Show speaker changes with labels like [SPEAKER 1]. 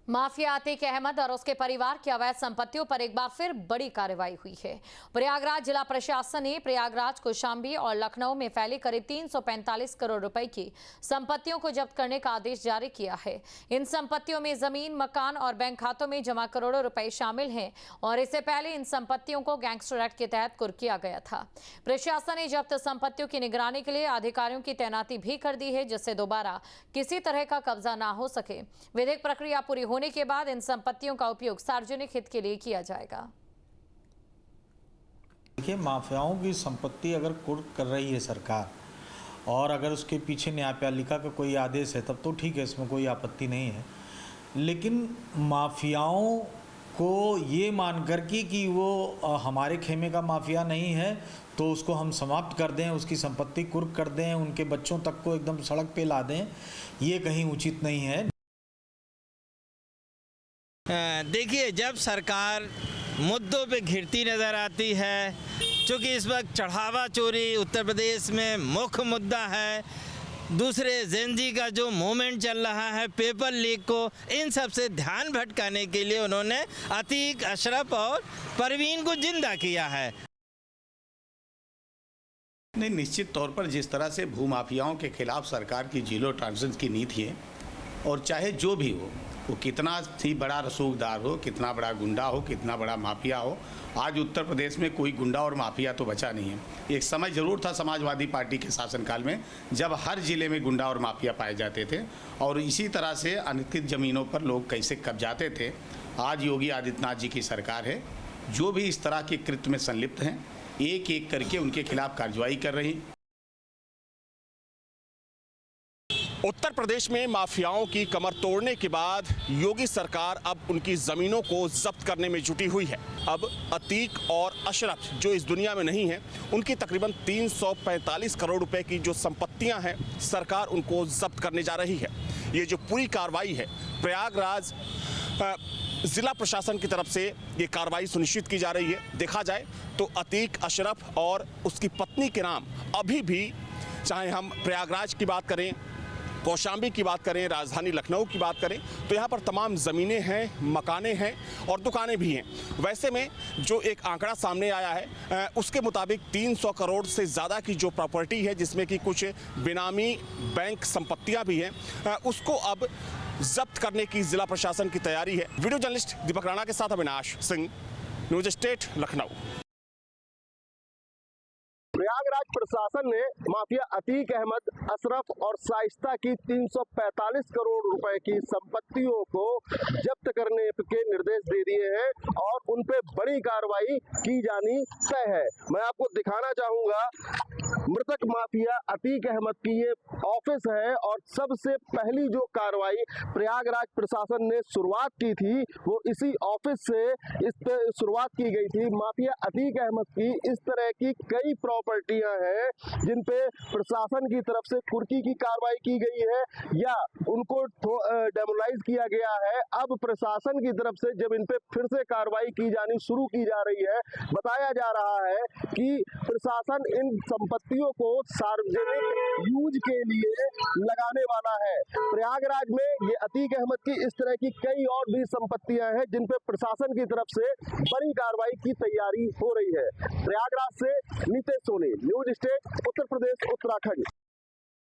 [SPEAKER 1] Mafia Atiq Ahmad और उसके परिवार की अवैध संपत्तियों पर एक बार फिर बड़ी कार्रवाई हुई है। प्रयागराज जिला प्रशासन ने प्रयागराज, कौशांबी और लखनऊ में फैली करीब 345 करोड़ रुपए की संपत्तियों को जब्त करने का आदेश जारी किया है। इन संपत्तियों में जमीन, मकान और बैंक खातों में जमा करोड़ों रुपए शामिल हैं और इससे पहले इन संपत्तियों को गैंगस्टर एक्ट के तहत कुर्क किया गया था। प्रशासन ने जब्त संपत्तियों की निगरानी के लिए अधिकारियों की तैनाती भी कर दी है, जिससे दोबारा किसी तरह का कब्जा ना हो सके। विधिक प्रक्रिया पूरी होने के बाद इन संपत्तियों का उपयोग सार्वजनिक हित के लिए किया जाएगा।
[SPEAKER 2] देखिए, माफियाओं की संपत्ति अगर कुर्क कर रही है सरकार और अगर उसके पीछे न्यायपालिका का कोई आदेश है तब तो ठीक है, इसमें कोई आपत्ति नहीं है। लेकिन माफियाओं को ये मान कर कि वो हमारे खेमे का माफिया नहीं है तो उसको हम समाप्त कर दें, उसकी संपत्ति कुर्क कर दें, उनके बच्चों तक को एकदम सड़क पे ला दें, ये कहीं उचित नहीं है।
[SPEAKER 3] देखिए, जब सरकार मुद्दों पे घिरती नज़र आती है, क्योंकि इस वक्त चढ़ावा चोरी उत्तर प्रदेश में मुख्य मुद्दा है, दूसरे जेनजी का जो मूवमेंट चल रहा है, पेपर लीक को, इन सब से ध्यान भटकाने के लिए उन्होंने अतीक, अशरफ और परवीन को जिंदा किया है।
[SPEAKER 4] नहीं, निश्चित तौर पर जिस तरह से भूमाफियाओं के खिलाफ सरकार की जीरो टॉलरेंस की नीति है, और चाहे जो भी हो, वो कितना ही बड़ा रसूखदार हो, कितना बड़ा गुंडा हो, कितना बड़ा माफिया हो, आज उत्तर प्रदेश में कोई गुंडा और माफिया तो बचा नहीं है। एक समय ज़रूर था समाजवादी पार्टी के शासनकाल में जब हर ज़िले में गुंडा और माफिया पाए जाते थे और इसी तरह से अनधिकृत ज़मीनों पर लोग कैसे कब्जाते थे। आज योगी आदित्यनाथ जी की सरकार है, जो भी इस तरह के कृत्य में संलिप्त हैं, एक एक करके उनके खिलाफ कार्रवाई कर रही।
[SPEAKER 5] उत्तर प्रदेश में माफियाओं की कमर तोड़ने के बाद योगी सरकार अब उनकी ज़मीनों को जब्त करने में जुटी हुई है। अब अतीक और अशरफ जो इस दुनिया में नहीं है, उनकी तकरीबन 345 करोड़ रुपए की जो संपत्तियां हैं, सरकार उनको जब्त करने जा रही है। ये जो पूरी कार्रवाई है, प्रयागराज जिला प्रशासन की तरफ से ये कार्रवाई सुनिश्चित की जा रही है। देखा जाए तो अतीक, अशरफ और उसकी पत्नी के नाम अभी भी, चाहे हम प्रयागराज की बात करें, कौशांबी की बात करें, राजधानी लखनऊ की बात करें, तो यहाँ पर तमाम ज़मीनें हैं, मकानें हैं और दुकानें भी हैं। वैसे में जो एक आंकड़ा सामने आया है, उसके मुताबिक 300 करोड़ से ज़्यादा की जो प्रॉपर्टी है, जिसमें कि कुछ बेनामी बैंक संपत्तियाँ भी हैं, उसको अब जब्त करने की जिला प्रशासन की तैयारी है। वीडियो जर्नलिस्ट दीपक राणा के साथ अविनाश सिंह, न्यूज़ स्टेट, लखनऊ।
[SPEAKER 6] प्रयागराज प्रशासन ने माफिया अतीक अहमद, अशरफ और शाइस्ता की 345 करोड़ रुपए की संपत्तियों को जब्त करने के निर्देश दे दिए हैं और उन पे बड़ी कार्रवाई की जानी तय है। मैं आपको दिखाना चाहूंगा, मृतक माफिया अतीक अहमद की ये ऑफिस है और सबसे पहली जो कार्रवाई प्रयागराज प्रशासन ने शुरुआत की थी वो इसी ऑफिस से शुरुआत की गई थी। माफिया अतीक अहमद की इस तरह की कई प्रॉपर्टियां हैं जिन पे प्रशासन की तरफ से कुर्की की कार्रवाई की गई है या उनको डेमोलाइज किया गया है। अब प्रशासन की तरफ से जब इन पे फिर से कार्रवाई की जानी शुरू की जा रही है, बताया जा रहा है कि प्रशासन इन संपत्तियों को सार्वजनिक यूज के लिए लगाने वाला है। प्रयागराज में ये अतीक अहमद की इस तरह की कई और भी संपत्तियां हैं जिन पे प्रशासन की तरफ से बड़ी कार्रवाई की तैयारी हो रही है। प्रयागराज से नितेश सोनी, न्यूज़ स्टेट, उत्तर प्रदेश, उत्तराखंड।